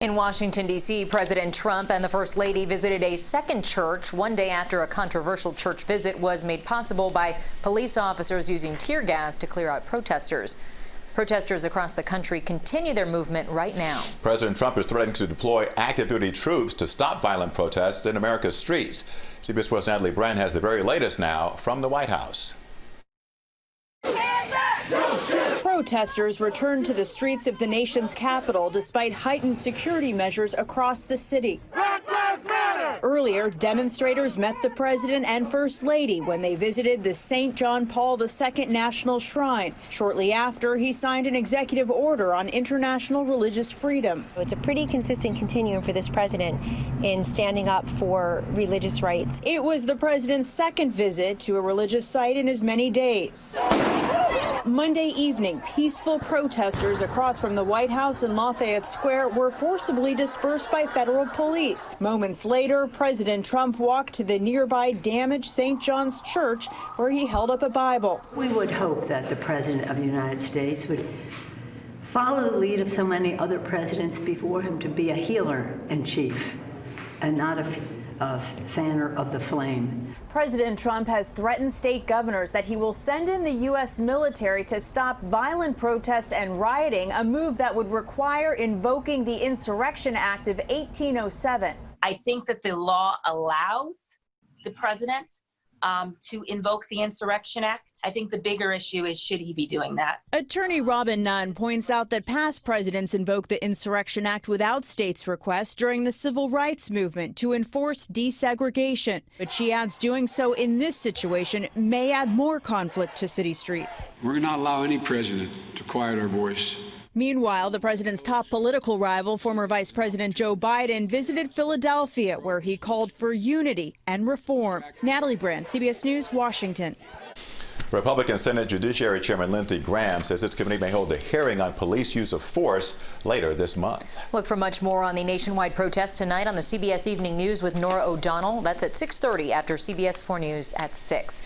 In Washington, D.C., President Trump and the First Lady visited a second church one day after a controversial church visit was made possible by police officers using tear gas to clear out protesters. Protesters across the country continue their movement right now. President Trump is threatening to deploy active-duty troops to stop violent protests in America's streets. CBS 4's Natalie has the very latest now from the White House. Protesters returned to the streets of the nation's capital despite heightened security measures across the city. Earlier, demonstrators met the president and First Lady when they visited the St. John Paul II National Shrine. Shortly after, he signed an executive order on international religious freedom. It's a pretty consistent continuum for this president in standing up for religious rights. It was the president's second visit to a religious site in as many days. Monday evening, peaceful protesters across from the White House and Lafayette Square were forcibly dispersed by federal police. Moments later, President Trump walked to the nearby damaged St. John's Church, where he held up a Bible. We would hope that the President of the United States would follow the lead of so many other presidents before him to be a healer in chief and not a fanner of the flame. President Trump has threatened state governors that he will send in the U.S. military to stop violent protests and rioting, a move that would require invoking the Insurrection Act of 1807. I think that the law allows the president to invoke the Insurrection Act. I think the bigger issue is, should he be doing that? Attorney Robin Nunn points out that past presidents invoked the Insurrection Act without states' request during the civil rights movement to enforce desegregation. But she adds doing so in this situation may add more conflict to city streets. We're not allow any president to quiet our voice. Meanwhile, the president's top political rival, former Vice President Joe Biden, visited Philadelphia, where he called for unity and reform. Natalie Brand, CBS News, Washington. Republican Senate Judiciary Chairman Lindsey Graham says its committee may hold a hearing on police use of force later this month. Look for much more on the nationwide protest tonight on the CBS Evening News with Norah O'Donnell. That's at 6:30 after CBS 4 News at 6.